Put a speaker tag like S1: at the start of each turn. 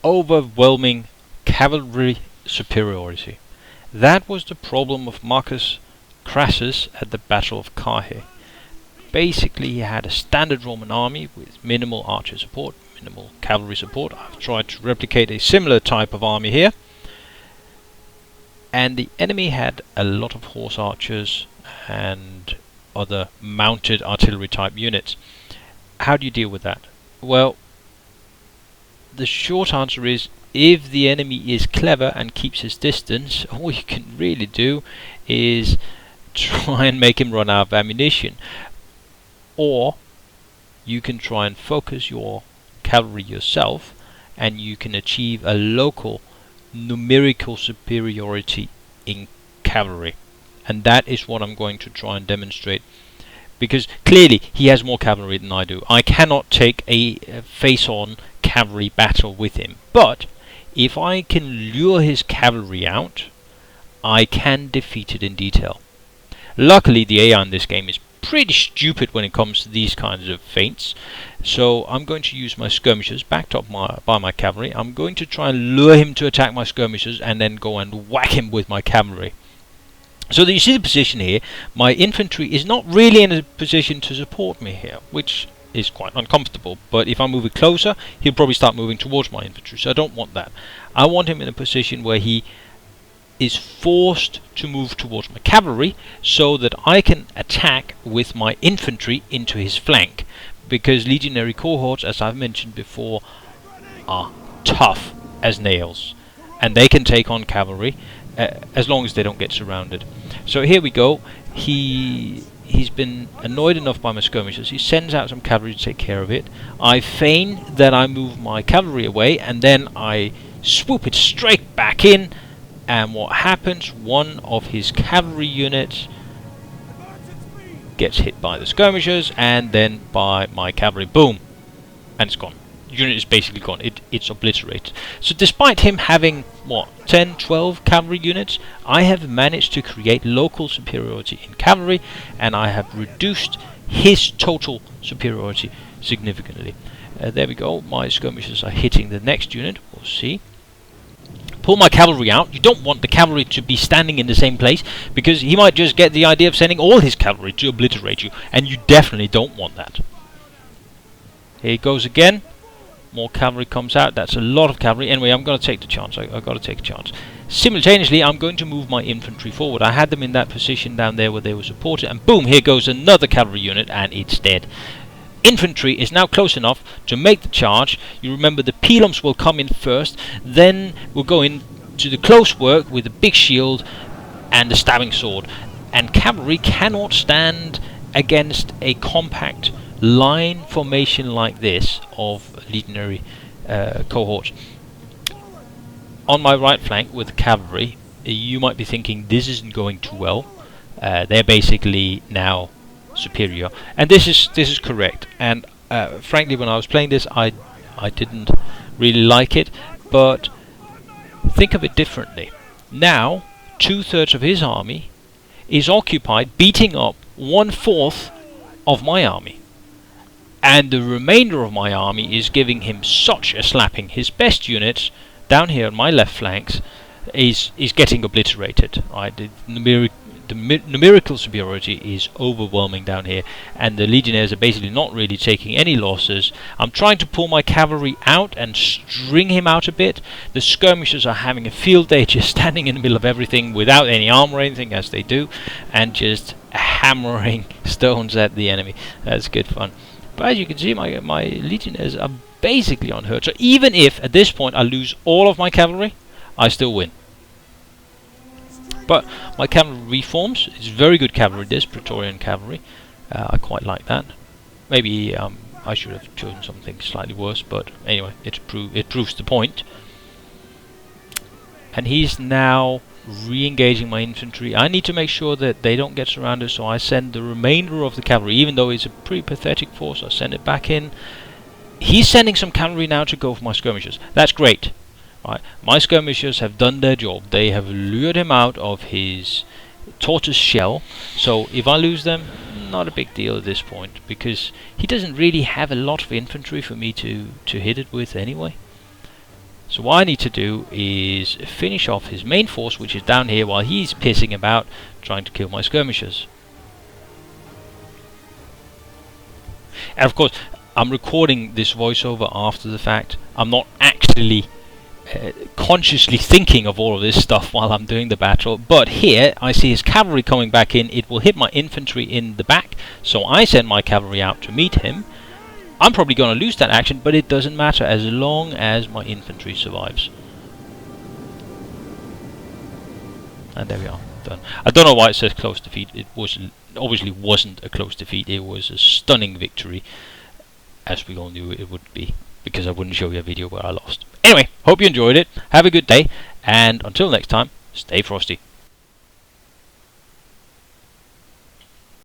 S1: overwhelming cavalry superiority. That was the problem of Marcus Crassus at the Battle of Carrhae. Basically, he had a standard Roman army with minimal archer support, minimal cavalry support. I've tried to replicate a similar type of army here. And the enemy had a lot of horse archers and other mounted artillery type units. How do you deal with that? Well, the short answer is, if the enemy is clever and keeps his distance, all you can really do is try and make him run out of ammunition. Or you can try and focus your cavalry yourself, and you can achieve a local numerical superiority in cavalry. And that is what I'm going to try and demonstrate, because clearly he has more cavalry than I do. I cannot take a face-on cavalry battle with him, but if I can lure his cavalry out, I can defeat it in detail. Luckily, the AI in this game is pretty stupid when it comes to these kinds of feints, so I'm going to use my skirmishers backed up by my cavalry. I'm going to try and lure him to attack my skirmishers and then go and whack him with my cavalry. So that you see the position here, my infantry is not really in a position to support me here, which is quite uncomfortable. But if I move it closer, he'll probably start moving towards my infantry, so I don't want that. I want him in a position where he is forced to move towards my cavalry, so that I can attack with my infantry into his flank, because legionary cohorts, as I've mentioned before, are tough as nails, and they can take on cavalry as long as they don't get surrounded. So here we go. He's been annoyed enough by my skirmishers. He sends out some cavalry to take care of it. I feign that I move my cavalry away, and then I swoop it straight back in. And what happens? One of his cavalry units gets hit by the skirmishers, and then by my cavalry. Boom! And it's gone. The unit is basically gone. It's obliterated. So despite him having, what, 10, 12 cavalry units, I have managed to create local superiority in cavalry, and I have reduced his total superiority significantly. There we go. My skirmishers are hitting the next unit. We'll see. Pull my cavalry out. You don't want the cavalry to be standing in the same place, because he might just get the idea of sending all his cavalry to obliterate you, and you definitely don't want that. Here he goes again. More cavalry comes out. That's a lot of cavalry. Anyway, I'm going to take the chance. I've got to take a chance. Simultaneously, I'm going to move my infantry forward. I had them in that position down there where they were supported, and boom, here goes another cavalry unit, and it's dead. Infantry is now close enough to make the charge. You remember the pilums will come in first, then we'll go into the close work with the big shield and the stabbing sword. And cavalry cannot stand against a compact line formation like this of legionary cohorts. On my right flank with the cavalry, you might be thinking this isn't going too well. They're basically now superior, and this is correct. And frankly, when I was playing this, I didn't really like it. But think of it differently. Now 2/3 of his army is occupied beating up 1/4 of my army, and the remainder of my army is giving him such a slapping. His best units down here on my left flanks is getting obliterated. Right, the numerical superiority is overwhelming down here, and the legionnaires are basically not really taking any losses. I'm trying to pull my cavalry out and string him out a bit. The skirmishers are having a field day, just standing in the middle of everything without any armor or anything, as they do, and just hammering stones at the enemy. That's good fun. But as you can see, my legionnaires are basically unhurt. So even if at this point I lose all of my cavalry, I still win. But my cavalry reforms. It's very good cavalry, this Praetorian cavalry. I quite like that. Maybe I should have chosen something slightly worse, but anyway, it proves the point. And he's now re-engaging my infantry. I need to make sure that they don't get surrounded, so I send the remainder of the cavalry, even though it's a pretty pathetic force. I send it back in. He's sending some cavalry now to go for my skirmishers. That's great. Right. My skirmishers have done their job. They have lured him out of his tortoise shell. So if I lose them, not a big deal at this point, because he doesn't really have a lot of infantry for me to hit it with anyway. So what I need to do is finish off his main force, which is down here, while he's pissing about trying to kill my skirmishers. And of course, I'm recording this voiceover after the fact. I'm not actually consciously thinking of all of this stuff while I'm doing the battle, but here I see his cavalry coming back in. It will hit my infantry in the back, so I send my cavalry out to meet him. I'm probably going to lose that action, but it doesn't matter as long as my infantry survives. And there we are, done. I don't know why it says close defeat. It was obviously wasn't a close defeat. It was a stunning victory, as we all knew it would be, because I wouldn't show you a video where I lost. Anyway, hope you enjoyed it. Have a good day, and until next time, stay frosty.